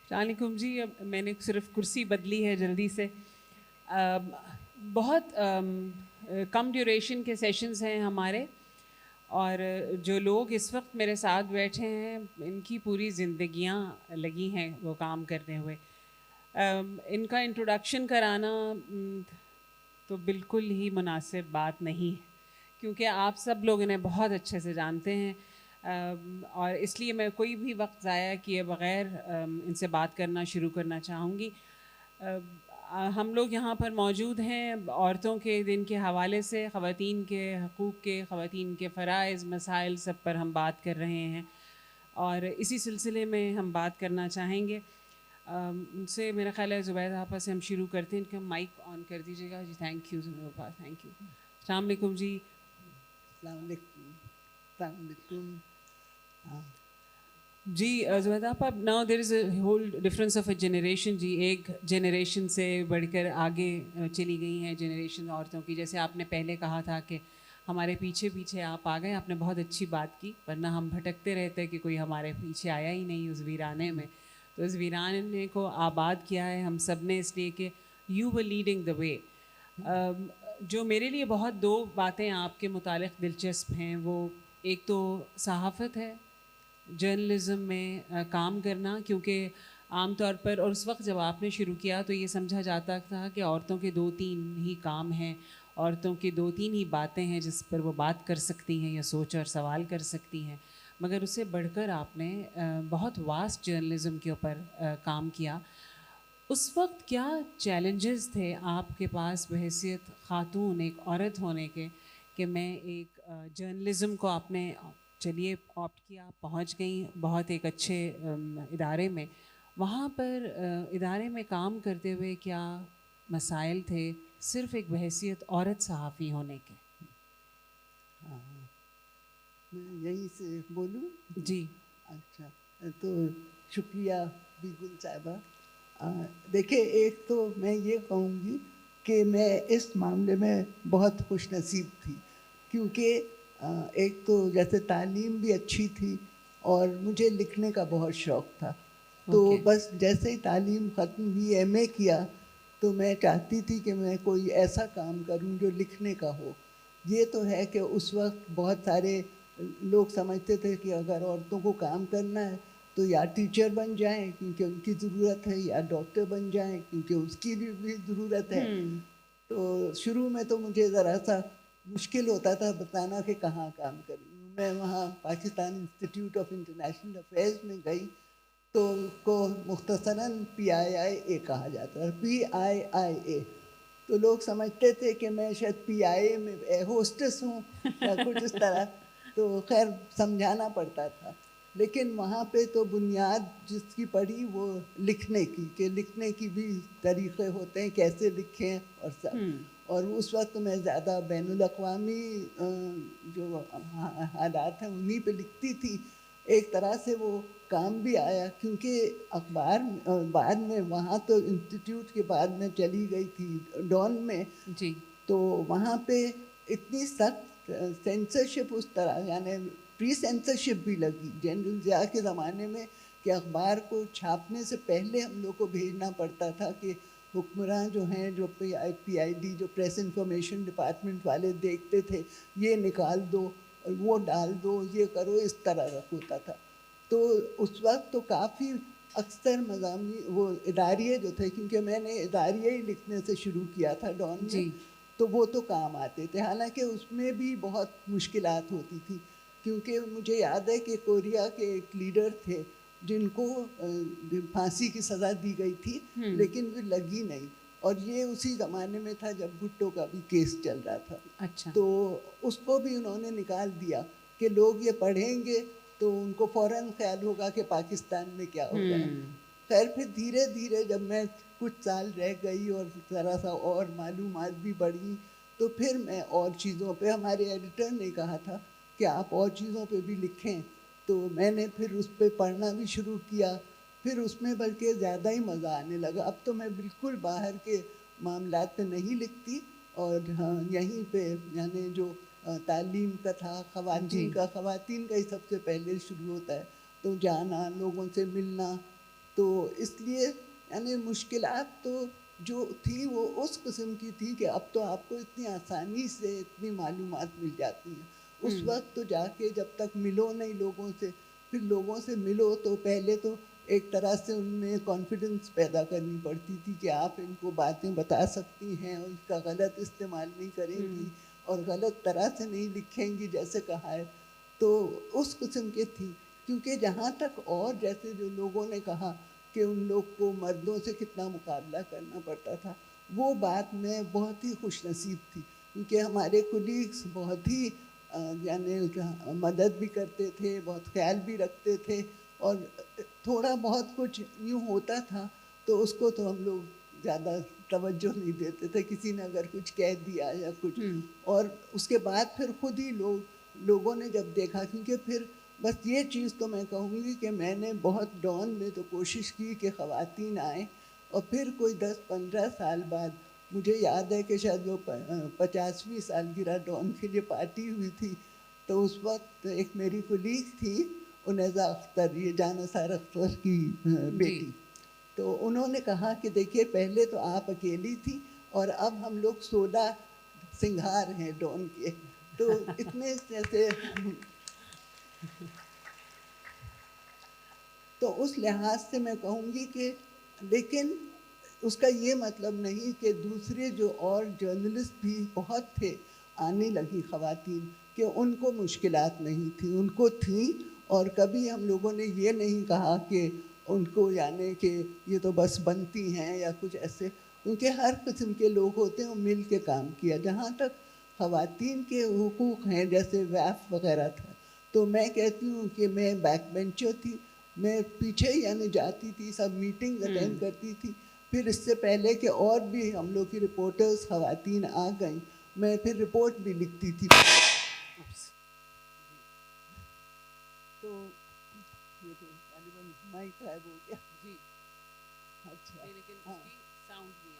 अस्सलामुअलैकुम जी। अब मैंने सिर्फ कुर्सी बदली है जल्दी से। बहुत कम ड्यूरेशन के सेशंस हैं हमारे, और जो लोग इस वक्त मेरे साथ बैठे हैं इनकी पूरी ज़िंदगियां लगी हैं वो काम करने हुए। इनका इंट्रोडक्शन कराना तो बिल्कुल ही मुनासिब बात नहीं है, क्योंकि आप सब लोग इन्हें बहुत अच्छे से जानते हैं। और इसलिए मैं कोई भी वक्त ज़ाया किए बग़ैर इनसे बात करना शुरू करना चाहूँगी। हम लोग यहाँ पर मौजूद हैं औरतों के दिन के हवाले से, ख़वातीन के हकूक़ के, ख़वातीन के फ़राइज़ मसाइल सब पर हम बात कर रहे हैं, और इसी सिलसिले में हम बात करना चाहेंगे। उनसे मेरा ख़्याल है ज़ुबैदा आपा से हम शुरू करते हैं। इनका माइक ऑन कर दीजिएगा जी। Thank you Zubaida, thank you. अस्सलाम वालेकुम जी। जी ज़ुबैदा आपा, now there is a whole difference of a generation जी। एक जनरेशन से बढ़कर आगे चली गई हैं जनरेशन औरतों की। जैसे आपने पहले कहा था कि हमारे पीछे पीछे आप आ गए, आपने बहुत अच्छी बात की, वरना हम भटकते रहते कि कोई हमारे पीछे आया ही नहीं उस वीराने में। तो इस वीराने को आबाद किया है हम सब ने, इसलिए कि you were leading the way. जो मेरे लिए बहुत दो बातें आपके मुतालिक दिलचस्प हैं, वो एक तो सहाफ़त है, जर्नलिज़्म में काम करना, क्योंकि आम तौर पर, और उस वक्त जब आपने शुरू किया तो ये समझा जाता था कि औरतों के 2-3 ही काम हैं, औरतों की 2-3 ही बातें हैं जिस पर वो बात कर सकती हैं या सोच और सवाल कर सकती हैं। मगर उससे बढ़कर आपने बहुत वास्ट जर्नलिज़्म के ऊपर काम किया। उस वक्त क्या चैलेंजेस थे आपके पास बहैसियत ख़ातून, एक औरत होने के, कि मैं एक जर्नलिज़्म को आपने चलिए ऑप्ट किया, पहुंच गई बहुत एक अच्छे इदारे में। वहाँ पर इदारे में काम करते हुए क्या मसाइल थे, सिर्फ़ एक बहैसियत औरत सहाफ़ी होने के? हाँ, मैं यहीं से बोलूं? जी। अच्छा, तो शुक्रिया बिल्कुल साहिबा। देखिए, एक तो मैं ये कहूँगी कि मैं इस मामले में बहुत खुशनसीब थी, क्योंकि एक तो जैसे तालीम भी अच्छी थी और मुझे लिखने का बहुत शौक़ था। तो ओके। बस जैसे ही तालीम ख़त्म हुई, एमए किया, तो मैं चाहती थी कि मैं कोई ऐसा काम करूं जो लिखने का हो। ये तो है कि उस वक्त बहुत सारे लोग समझते थे कि अगर औरतों को काम करना है तो या टीचर बन जाएं क्योंकि उनकी ज़रूरत है, या डॉक्टर बन जाएं क्योंकि उसकी भी ज़रूरत है। तो शुरू में तो मुझे ज़रा सा मुश्किल होता था बताना कि कहाँ काम करूँ। मैं वहाँ Pakistan institute of international affairs में गई, तो उसको मुख्तसरन PIIA कहा जाता है, PIIA। तो लोग समझते थे कि मैं शायद PIA में एयर होस्टेस हूँ या कुछ इस तरह। तो खैर समझाना पड़ता था, लेकिन वहाँ पे तो बुनियाद जिसकी पड़ी वो लिखने की, कि लिखने की भी तरीक़े होते हैं, कैसे लिखें और सब। और उस वक्त मैं ज़्यादा बैनुल-अक़वामी जो हालात हैं उन्हीं पे लिखती थी। एक तरह से वो काम भी आया, क्योंकि अखबार बाद में वहाँ तो इंस्टीट्यूट के बाद में चली गई थी डॉन में। जी। तो वहाँ पे इतनी सख्त सेंसरशिप उस तरह, यानी प्री सेंसरशिप भी लगी जनरल ज़िया के ज़माने में, कि अखबार को छापने से पहले हम लोग को भेजना पड़ता था कि हुक्मरान जो हैं, जो PID जो प्रेस इंफॉर्मेशन डिपार्टमेंट वाले देखते थे, ये निकाल दो, वो डाल दो, ये करो, इस तरह होता था। तो उस वक्त तो काफ़ी अक्सर मज़ामी वो इदारिये जो थे, क्योंकि मैंने इदारिये ही लिखने से शुरू किया था डॉन में, जी। तो वो तो काम आते थे। हालांकि उसमें भी बहुत मुश्किलात होती थी, क्योंकि मुझे याद है कि कोरिया के एक लीडर थे जिनको फांसी की सज़ा दी गई थी, लेकिन वो लगी नहीं। और ये उसी ज़माने में था जब भुट्टो का भी केस चल रहा था। अच्छा। तो उसको भी उन्होंने निकाल दिया कि लोग ये पढ़ेंगे तो उनको फ़ौरन ख्याल होगा कि पाकिस्तान में क्या हो रहा है। खैर फिर धीरे-धीरे जब मैं कुछ साल रह गई और ज़रा-सा और मालूमात भी बढ़ी, तो फिर मैं और चीज़ों पे, हमारे एडिटर ने कहा था कि आप और चीज़ों पे भी लिखें, तो मैंने फिर उस पे पढ़ना भी शुरू किया। फिर उसमें बल्कि ज़्यादा ही मज़ा आने लगा। अब तो मैं बिल्कुल बाहर के मामलात पे नहीं लिखती, और हाँ, यहीं पे यानी जो तालीम का था, जी। ख़वातीन का ही सबसे पहले शुरू होता है। तो जाना, लोगों से मिलना, तो इसलिए यानी मुश्किलात तो जो थी वो उस किस्म की थी कि अब तो आपको इतनी आसानी से इतनी मालूमात मिल जाती हैं। उस वक्त तो जाके जब तक मिलो नहीं लोगों से, फिर लोगों से मिलो तो पहले तो एक तरह से उनमें कॉन्फिडेंस पैदा करनी पड़ती थी कि आप इनको बातें बता सकती हैं और इसका गलत इस्तेमाल नहीं करेंगी और गलत तरह से नहीं लिखेंगी जैसे कहा है। तो उस किस्म की थी, क्योंकि जहाँ तक और जैसे जो लोगों ने कहा कि उन लोग को मर्दों से कितना मुकाबला करना पड़ता था, वो बात में बहुत ही खुशनसीब थी, क्योंकि हमारे कुलीग्स बहुत ही यानी मदद भी करते थे, बहुत ख्याल भी रखते थे, और थोड़ा बहुत कुछ यूँ होता था तो उसको तो हम लोग ज़्यादा तवज्जो नहीं देते थे, किसी ने अगर कुछ कह दिया या कुछ। और उसके बाद फिर खुद ही लोगों ने जब देखा, क्योंकि फिर बस ये चीज़ तो मैं कहूँगी कि मैंने बहुत डॉन में तो कोशिश की कि ख़वातीन आएँ, और फिर कोई 10-15 साल बाद मुझे याद है कि शायद वो 50वीं सालगिरह डॉन के लिए पार्टी हुई थी, तो उस वक्त एक मेरी कुलीग थी उनैज़ा अख्तर, ये जानिसार अख्तर की बेटी। तो उन्होंने कहा कि देखिए पहले तो आप अकेली थी और अब हम लोग 16 सिंघार हैं डॉन के, तो इतने जैसे तो उस लिहाज से मैं कहूँगी कि, लेकिन उसका ये मतलब नहीं कि दूसरे जो और जर्नलिस्ट भी बहुत थे, आने लगी ख़वातीन, कि उनको मुश्किलात नहीं थी, उनको थी। और कभी हम लोगों ने ये नहीं कहा कि उनको यानी कि ये तो बस बनती हैं या कुछ ऐसे, क्योंकि हर किस्म के लोग होते हैं, मिल के काम किया। जहाँ तक ख़वातीन के हुकूक़ हैं, जैसे वैफ वगैरह था, तो मैं कहती हूँ कि मैं बैक बेंचर थी, मैं पीछे यानी जाती थी, सब मीटिंग अटेंड करती थी। फिर इससे पहले कि और भी हम लोग की रिपोर्टर्स ख़वातीन आ गईं, मैं फिर रिपोर्ट भी लिखती थी। तो ये तो माइक गायब हो गया जी। अच्छा, हाँ,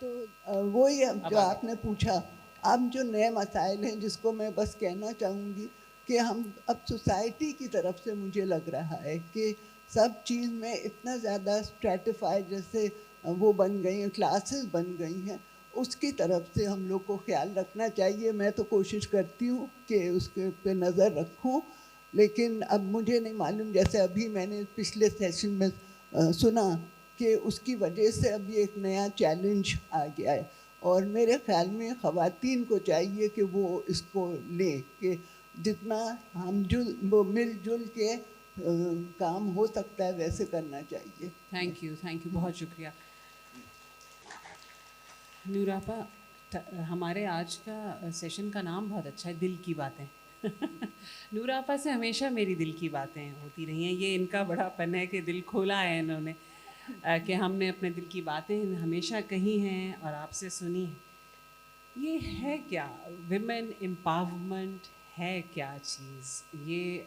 तो वही जो आपने पूछा, अब जो नए मसाइल हैं जिसको मैं बस कहना चाहूँगी कि हम अब सोसाइटी की तरफ से मुझे लग रहा है कि सब चीज़ में इतना ज़्यादा स्ट्रेटिफाइड जैसे वो बन गई हैं, क्लासेस बन गई हैं, उसकी तरफ से हम लोग को ख्याल रखना चाहिए। मैं तो कोशिश करती हूँ कि उसके पे नज़र रखूँ, लेकिन अब मुझे नहीं मालूम, जैसे अभी मैंने पिछले सेशन में सुना कि उसकी वजह से अभी एक नया चैलेंज आ गया है, और मेरे ख्याल में ख़वातीन को चाहिए कि वो इसको लें, कि जितना हम वो मिलजुल के काम हो सकता है वैसे करना चाहिए। थैंक यू, बहुत शुक्रिया। नूरापा, हमारे आज का सेशन का नाम बहुत अच्छा है, दिल की बातें। नूरापा से हमेशा मेरी दिल की बातें होती रही हैं, ये इनका बड़ापन है कि दिल खोला है इन्होंने, कि हमने अपने दिल की बातें हमेशा कही हैं और आपसे सुनी हैं। ये है क्या विमेन एम्पावरमेंट, है क्या चीज़ ये?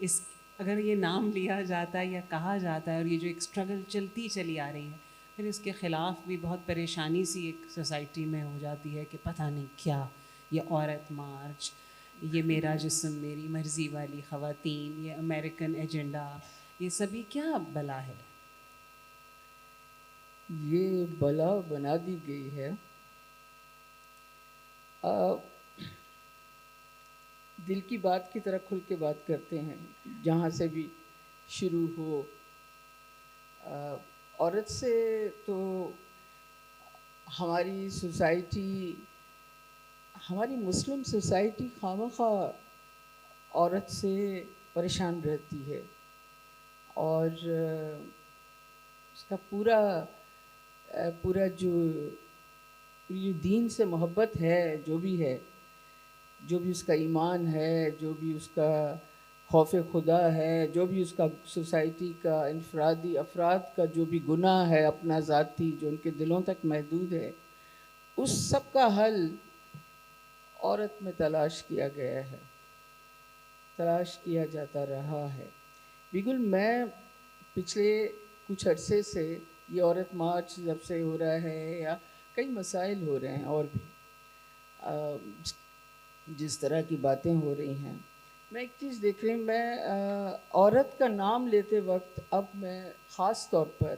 इस अगर ये नाम लिया जाता है या कहा जाता है, और ये जो एक स्ट्रगल चलती चली आ रही है, फिर इसके ख़िलाफ़ भी बहुत परेशानी सी एक सोसाइटी में हो जाती है कि पता नहीं क्या, ये औरत मार्च, ये मेरा जिस्म मेरी मर्ज़ी वाली ख़वातीन, ये अमेरिकन एजेंडा, ये सभी क्या बला है? ये बला बना दी गई है। दिल की बात की तरह खुल के बात करते हैं, जहाँ से भी शुरू हो। औरत से तो हमारी सोसाइटी, हमारी मुस्लिम सोसाइटी खामखा औरत से परेशान रहती है, और उसका पूरा जो ये दीन से मोहब्बत है, जो भी है, जो भी उसका ईमान है, जो भी उसका खौफ खुदा है, जो भी उसका सोसाइटी का इनफरादी अफराद का जो भी गुनाह है अपना ज़ाती, जो उनके दिलों तक महदूद है, उस सब का हल औरत में तलाश किया गया है, तलाश किया जाता रहा है। बिल्कुल, मैं पिछले कुछ अरसे से ये औरत मार्च जब से हो रहा है, या कई मसाइल हो रहे हैं और भी जिस तरह की बातें हो रही हैं, मैं एक चीज़ देख रही हूँ। मैं औरत का नाम लेते वक्त अब मैं ख़ास तौर पर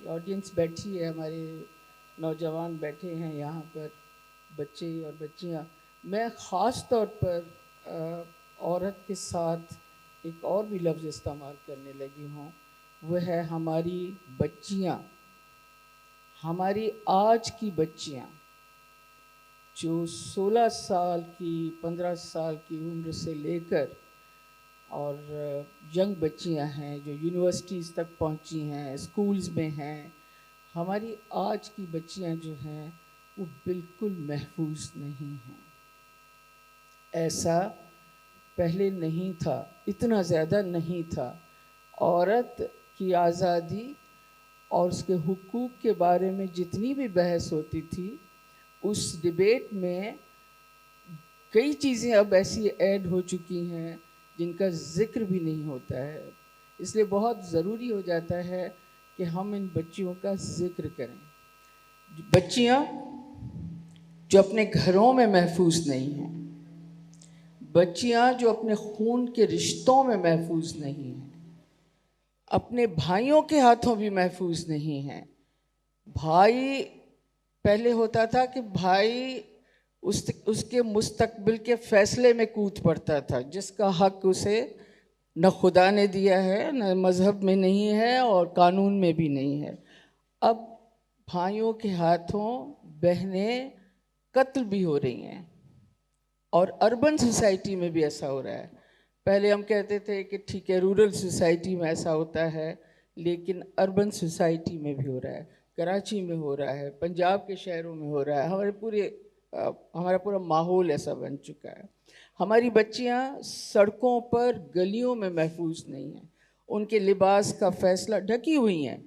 ऑडियंस बैठी है, हमारे नौजवान बैठे हैं यहाँ पर, बच्चे और बच्चियाँ, मैं ख़ास तौर पर औरत के साथ एक और भी लफ्ज़ इस्तेमाल करने लगी हूँ, वह है हमारी बच्चियाँ। हमारी आज की बच्चियाँ जो 16 साल की, 15 साल की उम्र से लेकर और यंग बच्चियां हैं जो यूनिवर्सिटीज़ तक पहुंची हैं, स्कूल्स में हैं, हमारी आज की बच्चियां जो हैं वो बिल्कुल महफूज नहीं हैं। ऐसा पहले नहीं था, इतना ज़्यादा नहीं था। औरत की आज़ादी और उसके हुकूक के बारे में जितनी भी बहस होती थी, उस डिबेट में कई चीज़ें अब ऐसी ऐड हो चुकी हैं जिनका ज़िक्र भी नहीं होता है। इसलिए बहुत ज़रूरी हो जाता है कि हम इन बच्चियों का ज़िक्र करें। बच्चियाँ जो अपने घरों में महफूज नहीं हैं, बच्चियाँ जो अपने खून के रिश्तों में महफूज नहीं हैं, अपने भाइयों के हाथों भी महफूज नहीं हैं। भाई, पहले होता था कि भाई उसके मुस्तकबिल के फ़ैसले में कूद पड़ता था, जिसका हक उसे न खुदा ने दिया है, न मज़हब में नहीं है और कानून में भी नहीं है। अब भाइयों के हाथों बहनें कत्ल भी हो रही हैं और अर्बन सोसाइटी में भी ऐसा हो रहा है। पहले हम कहते थे कि ठीक है, रूरल सोसाइटी में ऐसा होता है, लेकिन अर्बन सोसाइटी में भी हो रहा है। कराची में हो रहा है, पंजाब के शहरों में हो रहा है। हमारा पूरा माहौल ऐसा बन चुका है। हमारी बच्चियां सड़कों पर, गलियों में महफूज नहीं हैं। उनके लिबास का फैसला, ढकी हुई हैं,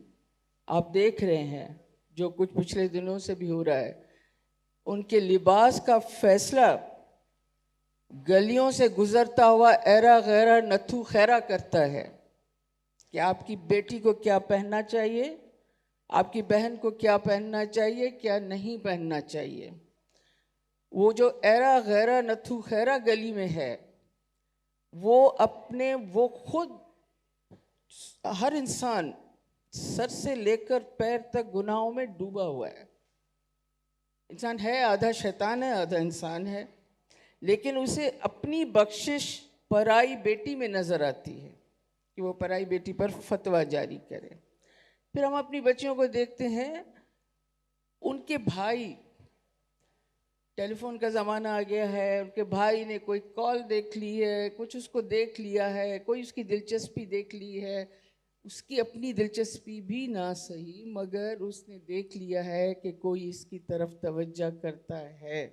आप देख रहे हैं जो कुछ पिछले दिनों से भी हो रहा है। उनके लिबास का फैसला गलियों से गुजरता हुआ ऐरा गैरा नथु खैरा करता है कि आपकी बेटी को क्या पहनना चाहिए, आपकी बहन को क्या पहनना चाहिए, क्या नहीं पहनना चाहिए। वो जो ऐरा गैरा नथु खैरा गली में है, वो खुद, हर इंसान सर से लेकर पैर तक गुनाहों में डूबा हुआ है। इंसान है, आधा शैतान है, आधा इंसान है, लेकिन उसे अपनी बख्शिश पराई बेटी में नज़र आती है कि वो पराई बेटी पर फतवा जारी करे। फिर हम अपनी बच्चियों को देखते हैं, उनके भाई, टेलीफोन का ज़माना आ गया है, उनके भाई ने कोई कॉल देख ली है, कुछ उसको देख लिया है, कोई उसकी दिलचस्पी देख ली है, उसकी अपनी दिलचस्पी भी ना सही, मगर उसने देख लिया है कि कोई इसकी तरफ तवज्जो करता है।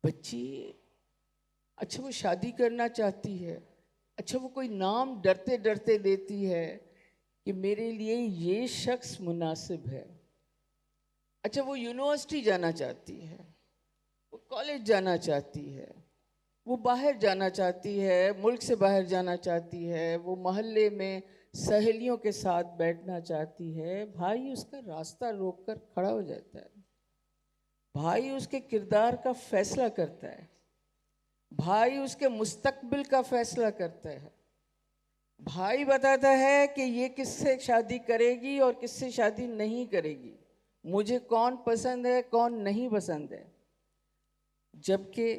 बच्ची, अच्छा वो शादी करना चाहती है, अच्छा वो कोई नाम डरते डरते देती है कि मेरे लिए ये शख्स मुनासिब है। अच्छा वो यूनिवर्सिटी जाना चाहती है, वो कॉलेज जाना चाहती है, वो बाहर जाना चाहती है, मुल्क से बाहर जाना चाहती है, वो मोहल्ले में सहेलियों के साथ बैठना चाहती है। भाई उसका रास्ता रोककर खड़ा हो जाता है। भाई उसके किरदार का फैसला करता है। भाई उसके मुस्तकबिल का फैसला करता है। भाई बताता है कि ये किससे शादी करेगी और किससे शादी नहीं करेगी, मुझे कौन पसंद है, कौन नहीं पसंद है, जबकि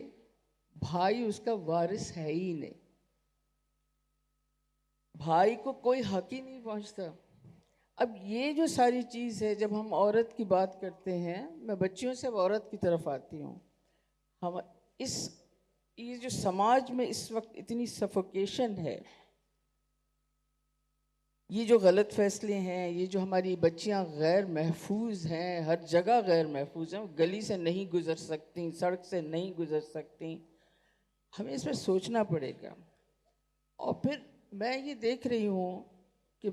भाई उसका वारिस है ही नहीं। भाई को कोई हक ही नहीं पहुंचता। अब ये जो सारी चीज़ है, जब हम औरत की बात करते हैं, मैं बच्चियों से अब औरत की तरफ आती हूँ। हम ये जो समाज में इस वक्त इतनी सफोकेशन है, ये जो गलत फैसले हैं, ये जो हमारी बच्चियां गैर महफूज हैं, हर जगह गैर महफूज हैं, गली से नहीं गुजर सकती, सड़क से नहीं गुजर सकती, हमें इस पर सोचना पड़ेगा। और फिर मैं ये देख रही हूँ कि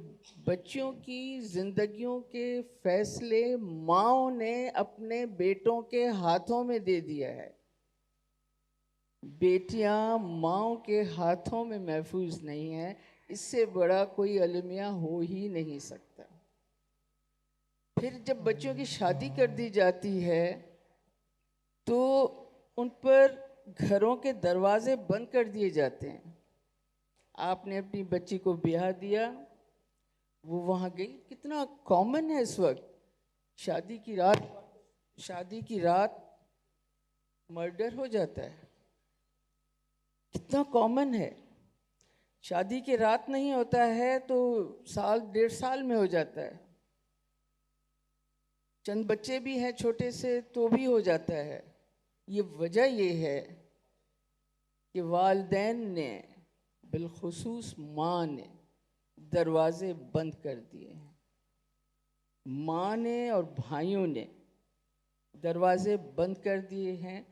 बच्चियों की ज़िंदगियों के फैसले माँओं ने अपने बेटों के हाथों में दे दिया है। बेटियां माँओं के हाथों में महफूज नहीं हैं। इससे बड़ा कोई अलमिया हो ही नहीं सकता। फिर जब बच्चों की शादी कर दी जाती है तो उन पर घरों के दरवाजे बंद कर दिए जाते हैं। आपने अपनी बच्ची को ब्याह दिया, वो वहाँ गई। कितना कॉमन है इस वक्त, शादी की रात मर्डर हो जाता है, कितना कॉमन है। शादी की रात नहीं होता है तो साल 1.5 साल में हो जाता है। चंद बच्चे भी हैं छोटे से तो भी हो जाता है। ये वजह ये है कि वालिदैन ने, बिलखुसूस माँ ने दरवाजे बंद कर दिए हैं। माँ ने और भाइयों ने दरवाजे बंद कर दिए हैं।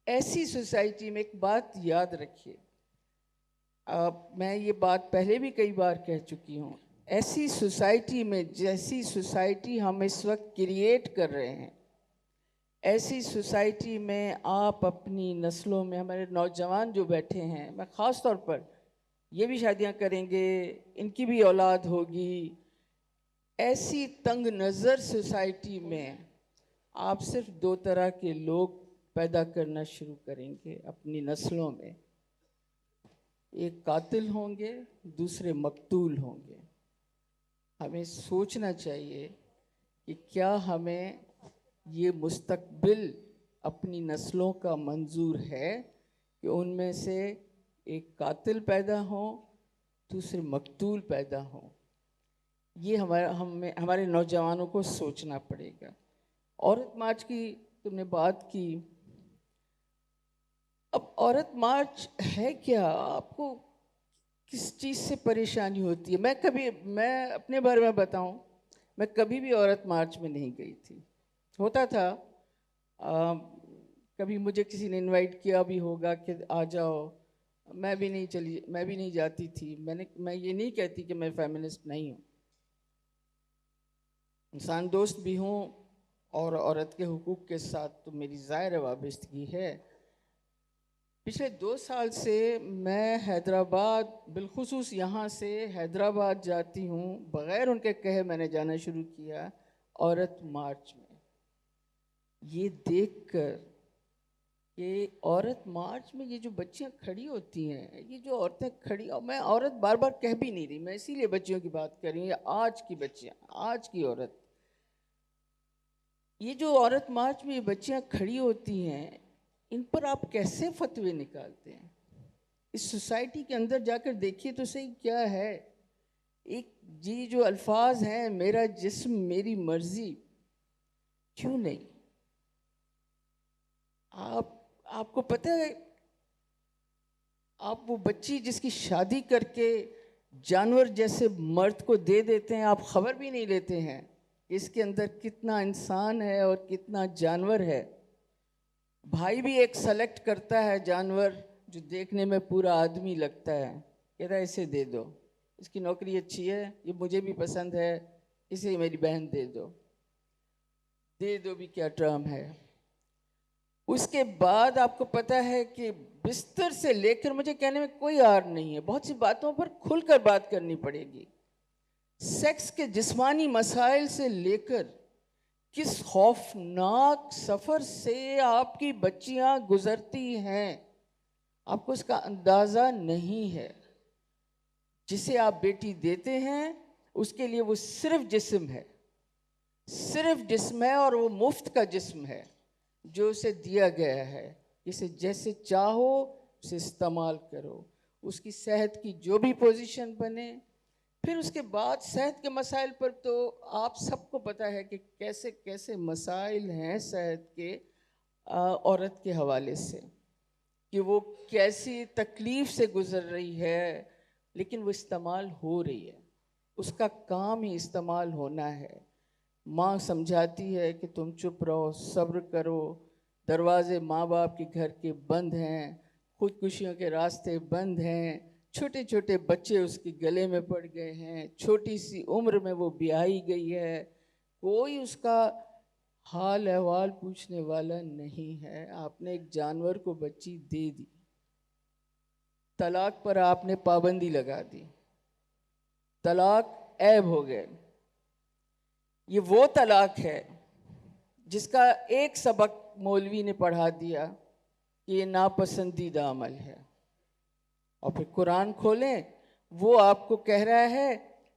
ऐसी सोसाइटी में एक बात याद रखिए, मैं ये बात पहले भी कई बार कह चुकी हूँ, ऐसी सोसाइटी में जैसी सोसाइटी हम इस वक्त क्रिएट कर रहे हैं, ऐसी सोसाइटी में आप अपनी नस्लों में, हमारे नौजवान जो बैठे हैं, मैं ख़ास तौर पर ये भी शादियां करेंगे, इनकी भी औलाद होगी, ऐसी तंग नज़र सोसाइटी में आप सिर्फ 2 तरह के लोग पैदा करना शुरू करेंगे अपनी नस्लों में। एक कातिल होंगे, दूसरे मकतूल होंगे। हमें सोचना चाहिए कि क्या हमें ये मुस्तकबिल अपनी नस्लों का मंजूर है कि उनमें से एक कातिल पैदा हो, दूसरे मकतूल पैदा हो। ये हमारे नौजवानों को सोचना पड़ेगा। औरत मार्च की तुमने बात की, अब औरत मार्च है क्या? आपको किस चीज़ से परेशानी होती है? मैं अपने बारे में बताऊं, मैं कभी भी औरत मार्च में नहीं गई थी। होता था कभी मुझे किसी ने इनवाइट किया भी होगा कि आ जाओ, मैं भी नहीं जाती थी। मैं ये नहीं कहती कि मैं फेमिनिस्ट नहीं हूँ, इंसान दोस्त भी हूँ और औरत के हुकूक के साथ तो मेरी ज़ाहिर वाबस्तगी है। पिछले 2 साल से मैं हैदराबाद, बिलखुसूस यहाँ से हैदराबाद जाती हूँ, बग़ैर उनके कहे मैंने जाना शुरू किया औरत मार्च में। ये देखकर कि औरत मार्च में ये जो बच्चियाँ खड़ी होती हैं, ये जो औरतें खड़ी, और मैं औरत बार बार कह भी नहीं रही, मैं इसीलिए बच्चियों की बात कर रही हूँ, आज की बच्चियाँ, आज की औरत, ये जो औरत मार्च में ये बच्चियाँ खड़ी होती हैं, इन पर आप कैसे फतवे निकालते हैं? इस सोसाइटी के अंदर जाकर देखिए तो सही क्या है। एक जी जो अल्फाज हैं, मेरा जिस्म मेरी मर्जी, क्यों नहीं? आपको पता है, आप वो बच्ची जिसकी शादी करके जानवर जैसे मर्द को दे देते हैं, आप खबर भी नहीं लेते हैं इसके अंदर कितना इंसान है और कितना जानवर है। भाई भी एक सेलेक्ट करता है जानवर जो देखने में पूरा आदमी लगता है, कहता है इसे दे दो, इसकी नौकरी अच्छी है, ये मुझे भी पसंद है, इसे मेरी बहन दे दो। दे दो भी क्या टर्म है। उसके बाद आपको पता है कि बिस्तर से लेकर, मुझे कहने में कोई आर नहीं है, बहुत सी बातों पर खुलकर बात करनी पड़ेगी, सेक्स के जिस्मानी मसाइल से लेकर किस खौफनाक सफ़र से आपकी बच्चियां गुजरती हैं, आपको इसका अंदाज़ा नहीं है। जिसे आप बेटी देते हैं उसके लिए वो सिर्फ जिस्म है, सिर्फ जिस्म है, और वो मुफ्त का जिस्म है जो उसे दिया गया है। इसे जैसे चाहो उसे इस्तेमाल करो, उसकी सेहत की जो भी पोजीशन बने। फिर उसके बाद सेहत के मसाइल पर तो आप सबको पता है कि कैसे कैसे मसाइल हैं सेहत के औरत के हवाले से, कि वो कैसी तकलीफ़ से गुज़र रही है, लेकिन वो इस्तेमाल हो रही है, उसका काम ही इस्तेमाल होना है। माँ समझाती है कि तुम चुप रहो, सब्र करो, दरवाजे माँ बाप के घर के बंद हैं, खुदकुशियों के रास्ते बंद हैं, छोटे छोटे बच्चे उसके गले में पड़ गए हैं, छोटी सी उम्र में वो ब्याही गई है, कोई उसका हाल अहवाल पूछने वाला नहीं है। आपने एक जानवर को बच्ची दे दी, तलाक पर आपने पाबंदी लगा दी, तलाक ऐब हो गए। ये वो तलाक है जिसका एक सबक मौलवी ने पढ़ा दिया कि ये नापसंदीदा अमल है, और फिर कुरान खोलें वो आपको कह रहा है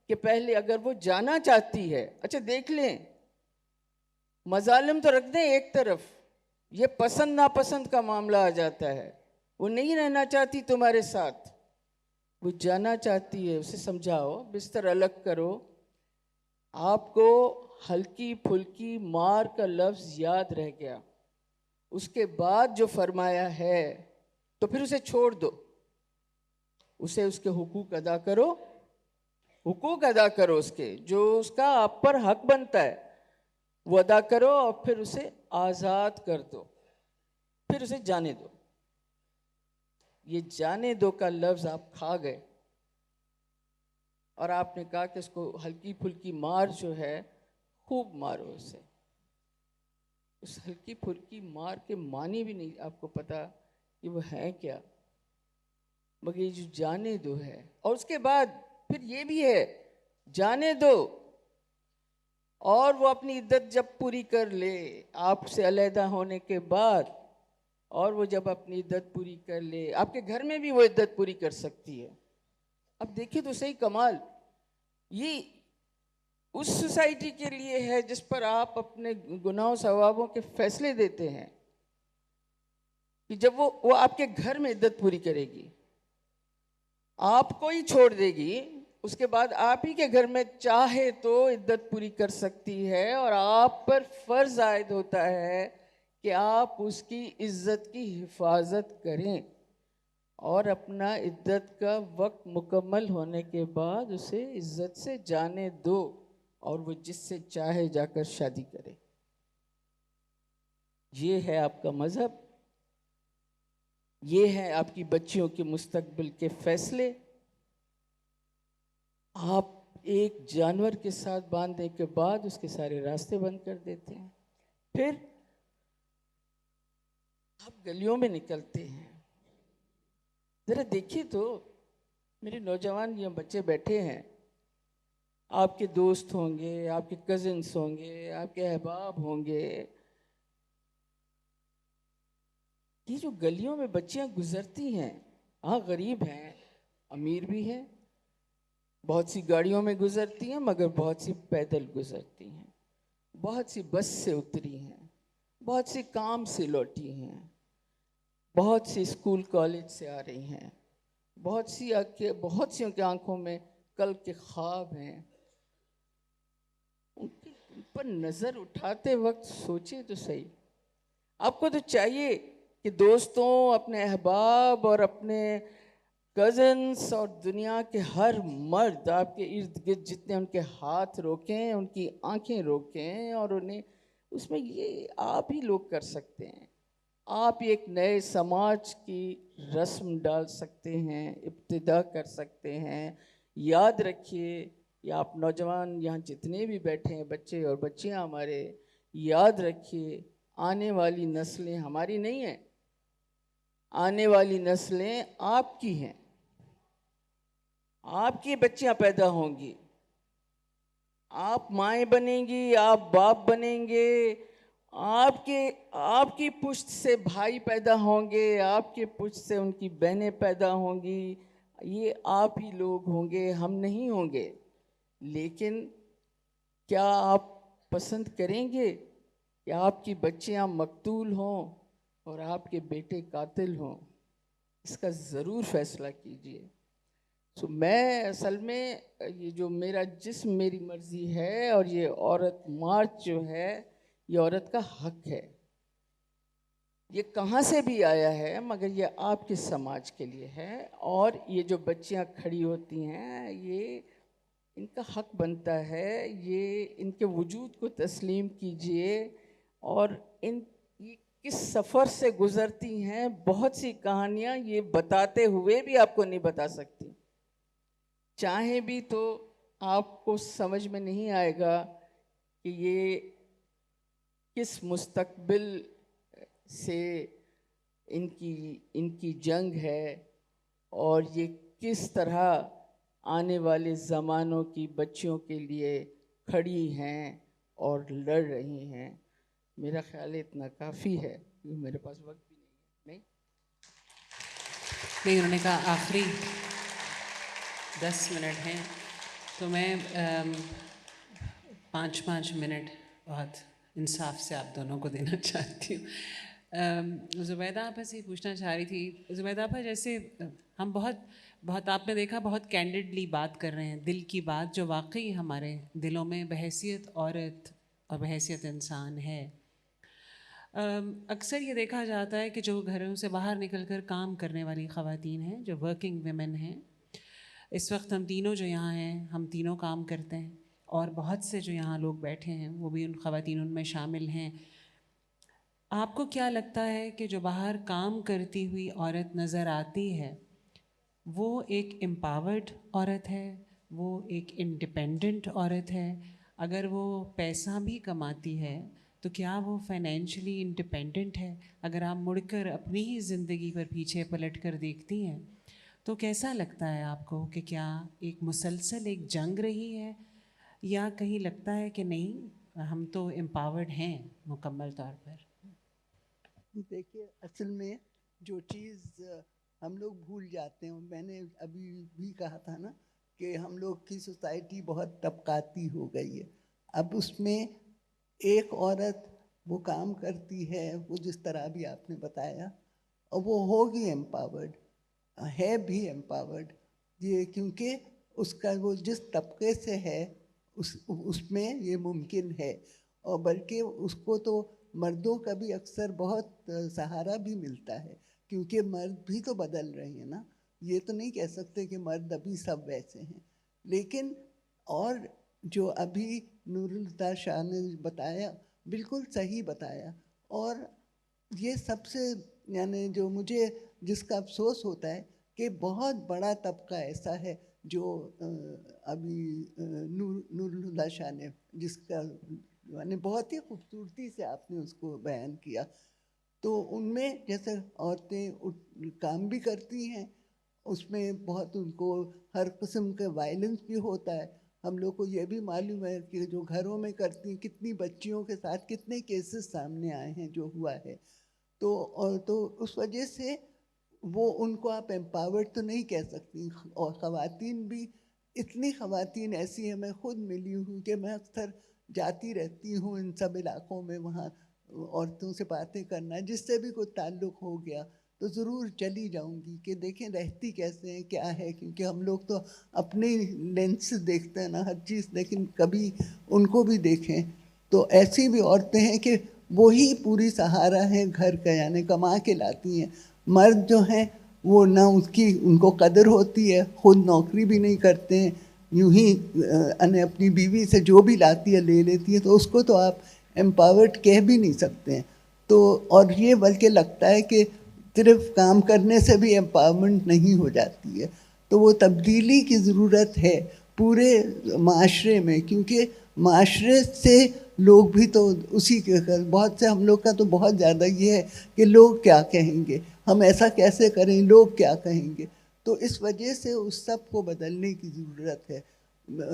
कि पहले अगर वो जाना चाहती है, अच्छा देख लें, मजालिम तो रख दें एक तरफ, ये पसंद नापसंद का मामला आ जाता है। वो नहीं रहना चाहती तुम्हारे साथ, वो जाना चाहती है, उसे समझाओ, बिस्तर अलग करो। आपको हल्की फुल्की मार का लफ्ज याद रह गया, उसके बाद जो फरमाया है तो फिर उसे छोड़ दो, उसे उसके हुकूक अदा करो, हुकूक अदा करो, उसके जो उसका आप पर हक बनता है वो अदा करो, और फिर उसे आज़ाद कर दो, फिर उसे जाने दो। ये जाने दो का लफ्ज़ आप खा गए, और आपने कहा कि इसको हल्की फुल्की मार जो है खूब मारो उसे। उस हल्की फुल्की मार के मानी भी नहीं आपको पता कि वो है क्या, मगर ये जो जाने दो है। और उसके बाद फिर ये भी है, जाने दो, और वो अपनी इद्दत जब पूरी कर ले आपसे अलहदा होने के बाद, और वो जब अपनी इद्दत पूरी कर ले, आपके घर में भी वो इद्दत पूरी कर सकती है। अब देखिए तो सही कमाल, ये उस सोसाइटी के लिए है जिस पर आप अपने गुनाहों सवाबों के फैसले देते हैं, कि जब वो आपके घर में इद्दत पूरी करेगी, आपको ही छोड़ देगी, उसके बाद आप ही के घर में चाहे तो इद्दत पूरी कर सकती है, और आप पर फर्ज आयद होता है कि आप उसकी इज्जत की हिफाजत करें, और अपना इद्दत का वक्त मुकम्मल होने के बाद उसे इज्जत से जाने दो, और वो जिससे चाहे जाकर शादी करे। ये है आपका मजहब, ये है आपकी बच्चियों के मुस्तकबिल के फैसले। आप एक जानवर के साथ बांधने के बाद उसके सारे रास्ते बंद कर देते हैं, फिर आप गलियों में निकलते हैं। जरा देखिए तो, मेरे नौजवान ये बच्चे बैठे हैं, आपके दोस्त होंगे, आपके कजिन्स होंगे, आपके अहबाब होंगे, ये जो गलियों में बच्चियां गुजरती हैं, हाँ गरीब हैं, अमीर भी हैं, बहुत सी गाड़ियों में गुजरती हैं, मगर बहुत सी पैदल गुजरती हैं, बहुत सी बस से उतरी हैं, बहुत सी काम से लौटी हैं, बहुत सी स्कूल कॉलेज से आ रही हैं, बहुत सी की आंखों में कल के ख्वाब हैं। उन पर नज़र उठाते वक्त सोचे तो सही, आपको तो चाहिए कि दोस्तों, अपने अहबाब और अपने कज़न्स और दुनिया के हर मर्द आपके इर्द गिर्द जितने उनके हाथ रोकें, उनकी आंखें रोकें, और उन्हें उसमें ये आप ही लोग कर सकते हैं। आप एक नए समाज की रस्म डाल सकते हैं, इब्तिदा कर सकते हैं। याद रखिए, या आप नौजवान यहाँ जितने भी बैठे हैं, बच्चे और बच्चियाँ हमारे, याद रखिए, आने वाली नस्लें हमारी नहीं हैं, आने वाली नस्लें आपकी हैं। आपकी बच्चियां पैदा होंगी, आप माएँ बनेंगी, आप बाप बनेंगे, आपकी पुश्त से भाई पैदा होंगे, आपके पुश्त से उनकी बहनें पैदा होंगी, ये आप ही लोग होंगे, हम नहीं होंगे। लेकिन क्या आप पसंद करेंगे कि आपकी बच्चियां मकतूल हों और आपके बेटे कातिल हों? इसका ज़रूर फैसला कीजिए। तो मैं असल में ये जो मेरा जिस्म मेरी मर्ज़ी है, और ये औरत मार्च जो है, ये औरत का हक है। ये कहाँ से भी आया है, मगर ये आपके समाज के लिए है। और ये जो बच्चियाँ खड़ी होती हैं, ये इनका हक बनता है, ये इनके वजूद को तस्लीम कीजिए। और ये किस सफ़र से गुज़रती हैं, बहुत सी कहानियाँ ये बताते हुए भी आपको नहीं बता सकती। चाहे भी तो आपको समझ में नहीं आएगा कि ये किस मुस्तकबिल से इनकी जंग है, और ये किस तरह आने वाले ज़मानों की बच्चियों के लिए खड़ी हैं और लड़ रही हैं। मेरा ख्याल है इतना काफ़ी है, क्योंकि मेरे पास वक्त भी नहीं है। नहीं, उन्होंने कहा आखिरी 10 मिनट हैं, तो मैं 5-5 मिनट बहुत इंसाफ से आप दोनों को देना चाहती हूँ। ज़ुबैदा आपा से पूछना चाह रही थी, ज़ुबैदा आपा जैसे हम बहुत आपने देखा बहुत कैंडिडली बात कर रहे हैं, दिल की बात जो वाकई हमारे दिलों में बहैसियत औरत और बहैसियत इंसान है। अक्सर ये देखा जाता है कि जो घरों से बाहर निकलकर काम करने वाली ख़वातीन हैं, जो वर्किंग वुमेन हैं, इस वक्त हम तीनों जो यहाँ हैं, हम तीनों काम करते हैं और बहुत से जो यहाँ लोग बैठे हैं वो भी उन ख़वातीन उनमें शामिल हैं। आपको क्या लगता है कि जो बाहर काम करती हुई औरत नज़र आती है वो एक एम्पावर्ड औरत है, वो एक इंडिपेंडेंट औरत है? अगर वो पैसा भी कमाती है तो क्या वो फाइनेंशियली इंडिपेंडेंट है? अगर आप मुड़कर अपनी ही ज़िंदगी पर पीछे पलट कर देखती हैं तो कैसा लगता है आपको कि क्या एक मुसलसल एक जंग रही है या कहीं लगता है कि नहीं हम तो एम्पावर्ड हैं मुकम्मल तौर पर? देखिए, असल में जो चीज़ हम लोग भूल जाते हैं, मैंने अभी भी कहा था ना कि हम लोग की सोसाइटी बहुत तबकाती हो गई है। अब उसमें एक औरत वो काम करती है, वो जिस तरह भी आपने बताया, और वो होगी एम्पावर्ड, है भी एम्पावर्ड, ये क्योंकि उसका वो जिस तबके से है उसमें ये मुमकिन है। और बल्कि उसको तो मर्दों का भी अक्सर बहुत सहारा भी मिलता है, क्योंकि मर्द भी तो बदल रहे हैं ना। ये तो नहीं कह सकते कि मर्द अभी सब वैसे हैं। लेकिन और जो अभी नूरुल हुदा शाह ने बताया, बिल्कुल सही बताया। और ये सबसे यानी जो मुझे जिसका अफसोस होता है कि बहुत बड़ा तबका ऐसा है जो अभी नूरुल हुदा शाह ने जिसका यानी बहुत ही खूबसूरती से आपने उसको बयान किया। तो उनमें जैसे औरतें काम भी करती हैं, उसमें बहुत उनको हर किस्म के वायलेंस भी होता है। हम लोग को ये भी मालूम है कि जो घरों में करती हैं, कितनी बच्चियों के साथ कितने केसेस सामने आए हैं जो हुआ है। तो उस वजह से वो उनको आप एम्पावर्ड तो नहीं कह सकती। और ख़वातीन भी, इतनी ख़वातीन ऐसी हैं, मैं ख़ुद मिली हूँ कि मैं अक्सर जाती रहती हूँ इन सब इलाक़ों में, वहाँ औरतों से बातें करना, जिससे भी कोई ताल्लुक़ हो गया तो ज़रूर चली जाऊँगी कि देखें रहती कैसे हैं, क्या है। क्योंकि हम लोग तो अपने लेंस से देखते हैं ना हर चीज़, लेकिन कभी उनको भी देखें। तो ऐसी भी औरतें हैं कि वही पूरी सहारा है घर का, यानी कमा के लाती हैं। मर्द जो हैं वो ना उसकी उनको कदर होती है, ख़ुद नौकरी भी नहीं करते हैं, यूँ ही अपनी बीवी से जो भी लाती है ले लेती है, तो उसको तो आप एम्पावर्ड कह भी नहीं सकते हैं। तो और ये बल्कि लगता है कि सिर्फ काम करने से भी एम्पावरमेंट नहीं हो जाती है। तो वो तब्दीली की ज़रूरत है पूरे माशरे में, क्योंकि माशरे से लोग भी तो उसी के बहुत से हम लोग का तो बहुत ज़्यादा ये है कि लोग क्या कहेंगे, हम ऐसा कैसे करें, लोग क्या कहेंगे। तो इस वजह से उस सब को बदलने की ज़रूरत है।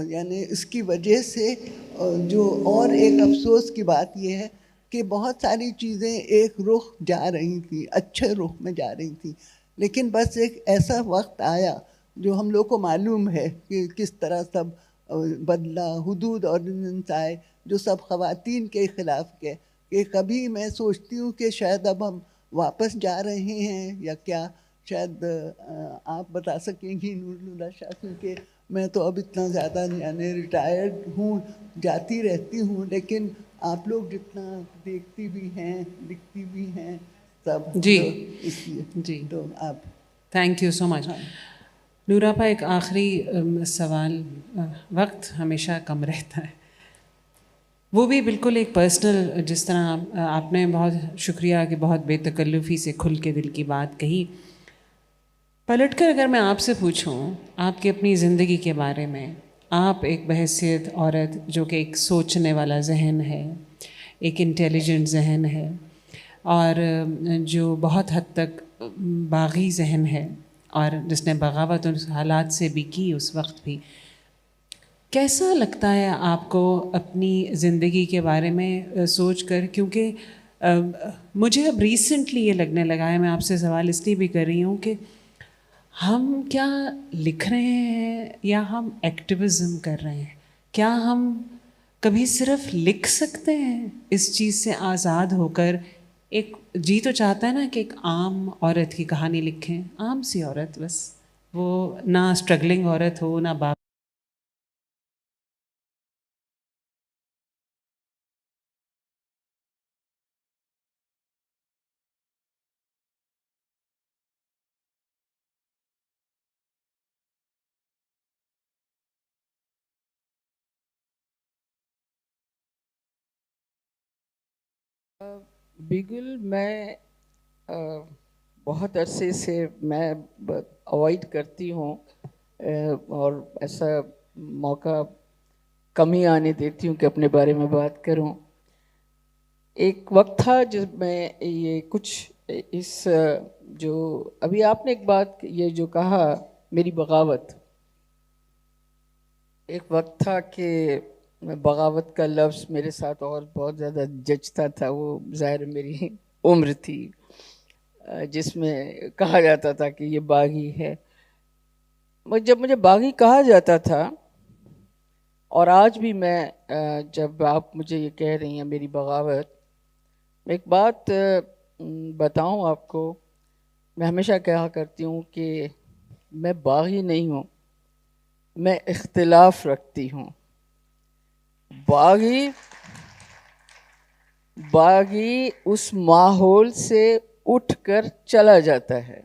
यानी इसकी वजह से जो और एक अफसोस की बात ये है कि बहुत सारी चीज़ें एक रुख जा रही थी, अच्छे रुख में जा रही थी, लेकिन बस एक ऐसा वक्त आया जो हम लोग को मालूम है कि किस तरह सब बदला, हुदूद ऑर्डिनेंस आए जो सब ख़वातीन के ख़िलाफ़ के, कि कभी मैं सोचती हूँ कि शायद अब हम वापस जा रहे हैं या क्या। शायद आप बता सकेंगी नूरुल हुदा शाह, क्योंकि मैं तो अब इतना ज़्यादा यानी रिटायर्ड हूँ, जाती रहती हूँ, लेकिन आप लोग जितना देखती भी हैं, लिखती भी हैं सब, जी तो इसलिए जी, तो आप थैंक यू सो मच। नूर आपा, एक आखिरी सवाल, वक्त हमेशा कम रहता है, वो भी बिल्कुल एक पर्सनल, जिस तरह आपने बहुत शुक्रिया कि बहुत बेतकल्लुफ़ी से खुल के दिल की बात कही। पलटकर अगर मैं आपसे पूछूं आपकी अपनी ज़िंदगी के बारे में, आप एक बहैसियत औरत जो कि एक सोचने वाला जहन है, एक इंटेलिजेंट जहन है और जो बहुत हद तक बागी जहन है और जिसने बगावत उस हालात से भी की उस वक्त भी, कैसा लगता है आपको अपनी ज़िंदगी के बारे में सोच कर? क्योंकि मुझे अब रिसेंटली ये लगने लगा है, मैं आपसे सवाल इसलिए भी कर रही हूँ कि हम क्या लिख रहे हैं या हम एक्टिविज्म कर रहे हैं? क्या हम कभी सिर्फ लिख सकते हैं इस चीज़ से आज़ाद होकर? एक जी तो चाहता है ना कि एक आम औरत की कहानी लिखें, आम सी औरत, बस वो ना स्ट्रगलिंग औरत हो ना बाप। बिगुल मैं बहुत अरसे से मैं अवॉइड करती हूँ, और ऐसा मौका कम ही आने देती हूँ कि अपने बारे में बात करूँ। एक वक्त था जिसमें ये कुछ इस जो अभी आपने एक बात ये जो कहा, मेरी बगावत, एक वक्त था कि बगावत का लफ्ज़ मेरे साथ और बहुत ज़्यादा जचता था। वो ज़ाहिर मेरी उम्र थी जिसमें कहा जाता था कि ये बागी है। जब मुझे बागी कहा जाता था, और आज भी मैं जब आप मुझे ये कह रही हैं मेरी बगावत, मैं एक बात बताऊं आपको। मैं हमेशा कहा करती हूँ कि मैं बागी नहीं हूँ, मैं इख्तिलाफ रखती हूँ। बागी बागी उस माहौल से उठकर चला जाता है।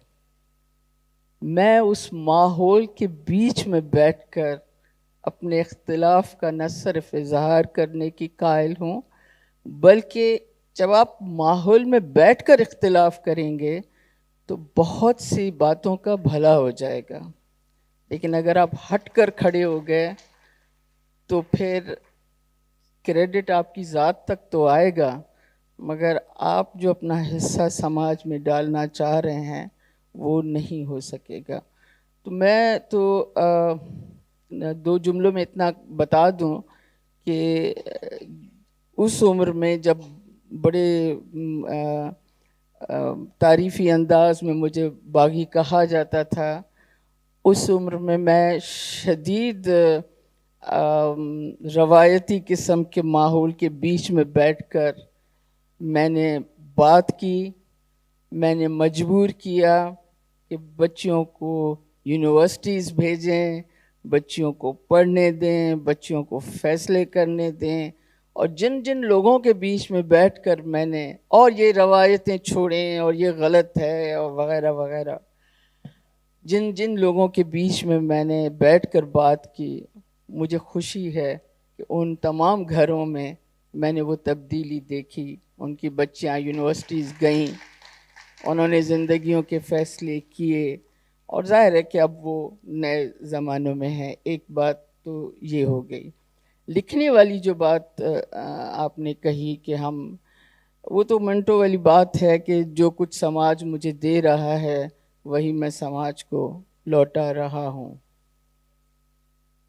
मैं उस माहौल के बीच में बैठकर अपने इख्तिलाफ का न सिर्फ इजहार करने की कायल हूँ, बल्कि जब आप माहौल में बैठकर इख्तिलाफ करेंगे तो बहुत सी बातों का भला हो जाएगा। लेकिन अगर आप हट कर खड़े हो गए तो फिर क्रेडिट आपकी ज़ात तक तो आएगा, मगर आप जो अपना हिस्सा समाज में डालना चाह रहे हैं वो नहीं हो सकेगा। तो मैं तो दो जुमलों में इतना बता दूं कि उस उम्र में जब बड़े तारीफ़ी अंदाज में मुझे बागी कहा जाता था, उस उम्र में मैं शदीद रवायती किस्म के माहौल के बीच में बैठकर मैंने बात की। मैंने मजबूर किया कि बच्चियों को यूनिवर्सिटीज़ भेजें, बच्चियों को पढ़ने दें, बच्चियों को फैसले करने दें। और जिन जिन लोगों के बीच में बैठकर मैंने, और ये रवायतें छोड़ें और ये गलत है और वगैरह वगैरह, जिन जिन लोगों के बीच में मैंने बैठकर बात की, मुझे खुशी है कि उन तमाम घरों में मैंने वो तब्दीली देखी। उनकी बच्चियां यूनिवर्सिटीज़ गईं, उन्होंने ज़िंदगियों के फ़ैसले किए, और ज़ाहिर है कि अब वो नए ज़मानों में है। एक बात तो ये हो गई। लिखने वाली जो बात आपने कही कि हम, वो तो मिनटों वाली बात है कि जो कुछ समाज मुझे दे रहा है वही मैं समाज को लौटा रहा हूँ।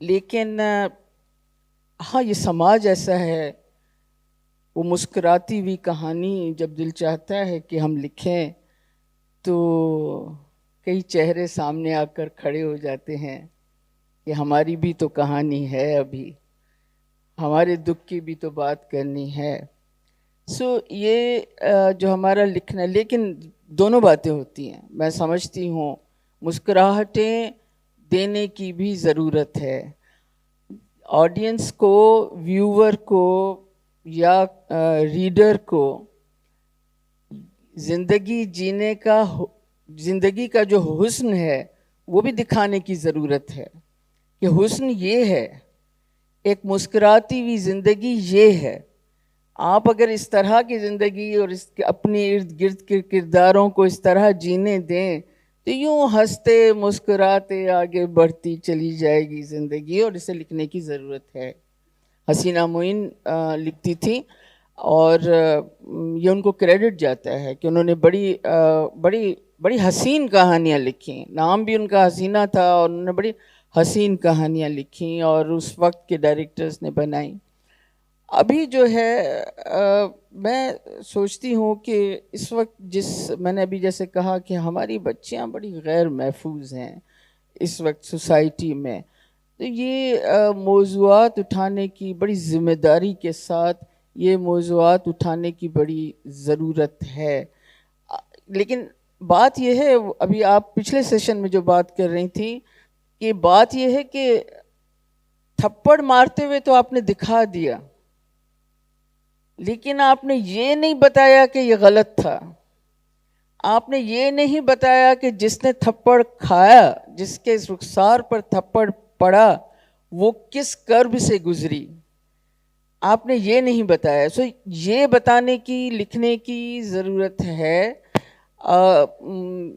लेकिन हाँ, ये समाज ऐसा है, वो मुस्कुराती हुई कहानी जब दिल चाहता है कि हम लिखें तो कई चेहरे सामने आकर खड़े हो जाते हैं कि हमारी भी तो कहानी है, अभी हमारे दुख की भी तो बात करनी है। ये जो हमारा लिखना, लेकिन दोनों बातें होती हैं। मैं समझती हूँ मुस्कुराहटें देने की भी ज़रूरत है ऑडियंस को, व्यूअर को या रीडर को। ज़िंदगी का जो हुस्न है वो भी दिखाने की ज़रूरत है कि हुस्न ये है, एक मुस्कुराती हुई ज़िंदगी ये है। आप अगर इस तरह की ज़िंदगी और इसके अपने इर्द गिर्द के किरदारों को इस तरह जीने दें तो यूँ हंसते मुस्कुराते आगे बढ़ती चली जाएगी ज़िंदगी, और इसे लिखने की ज़रूरत है। हसीना मोइन लिखती थी, और ये उनको क्रेडिट जाता है कि उन्होंने बड़ी हसीन कहानियाँ लिखी। नाम भी उनका हसीना था और उन्होंने बड़ी हसीन कहानियाँ लिखी और उस वक्त के डायरेक्टर्स ने बनाई। अभी जो है मैं सोचती हूँ कि इस वक्त मैंने अभी जैसे कहा कि हमारी बच्चियाँ बड़ी गैर महफूज हैं इस वक्त सोसाइटी में, तो ये मौज़ूआत उठाने की बड़ी ज़िम्मेदारी के साथ ये मौज़ूआत उठाने की बड़ी ज़रूरत है। लेकिन बात यह है, अभी आप पिछले सेशन में जो बात कर रही थी, कि बात यह है कि थप्पड़ मारते हुए तो आपने दिखा दिया, लेकिन आपने ये नहीं बताया कि ये गलत था। आपने ये नहीं बताया कि जिसने थप्पड़ खाया, जिसके रुखसार पर थप्पड़ पड़ा, वो किस कर्ब से गुजरी, आपने ये नहीं बताया। सो ये बताने की, लिखने की ज़रूरत है।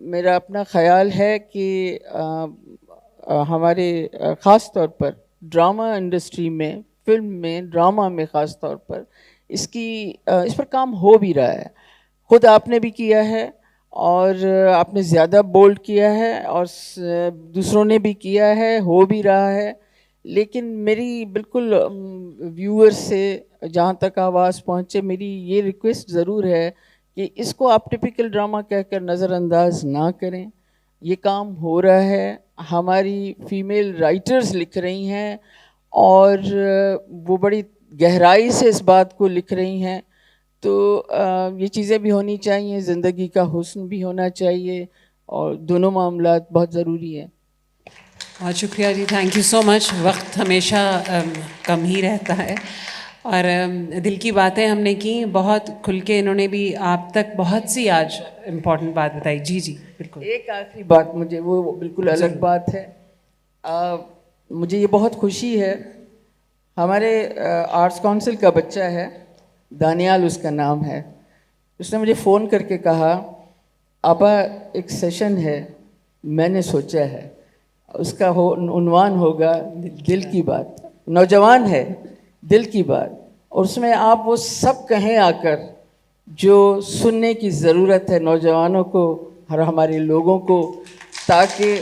मेरा अपना ख़याल है कि हमारे ख़ास तौर पर ड्रामा इंडस्ट्री में, फिल्म में, ड्रामा में ख़ास तौर पर इस पर काम हो भी रहा है। खुद आपने भी किया है और आपने ज़्यादा बोल्ड किया है और दूसरों ने भी किया है, हो भी रहा है। लेकिन मेरी बिल्कुल व्यूअर्स से जहाँ तक आवाज़ पहुँचे, मेरी ये रिक्वेस्ट ज़रूर है कि इसको आप टिपिकल ड्रामा कहकर नज़रअंदाज ना करें। ये काम हो रहा है, हमारी फीमेल राइटर्स लिख रही हैं और वो बड़ी गहराई से इस बात को लिख रही हैं। तो ये चीज़ें भी होनी चाहिए, ज़िंदगी का हुस्न भी होना चाहिए, और दोनों मामलात बहुत ज़रूरी है। बहुत शुक्रिया जी, थैंक यू सो मच। वक्त हमेशा कम ही रहता है और दिल की बातें हमने की बहुत खुल के, इन्होंने भी आप तक बहुत सी आज इम्पोर्टेंट बात बताई। जी जी बिल्कुल। एक आखिरी बात, मुझे वो बिल्कुल अलग बात है। मुझे ये बहुत खुशी है, हमारे आर्ट्स काउंसिल का बच्चा है, दानियाल उसका नाम है, उसने मुझे फ़ोन करके कहा, आपा एक सेशन है, मैंने सोचा है, उसका उन्वान होगा दिल की बात। नौजवान है, दिल की बात, और उसमें आप वो सब कहें आकर जो सुनने की ज़रूरत है नौजवानों को और हमारे लोगों को, ताकि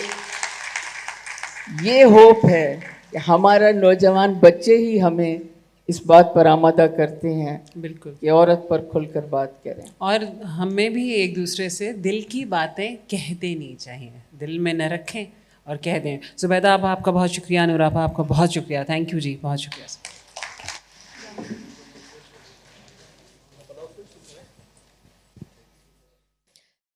ये होप है कि हमारा नौजवान बच्चे ही हमें इस बात पर आमादा करते हैं बिल्कुल कि औरत पर खुलकर बात करें, और हमें भी एक दूसरे से दिल की बातें कह देनी चाहिए, दिल में न रखें और कह दें। ज़ुबैदा आपका बहुत शुक्रिया, नूर आपका बहुत शुक्रिया, थैंक यू जी, बहुत शुक्रिया।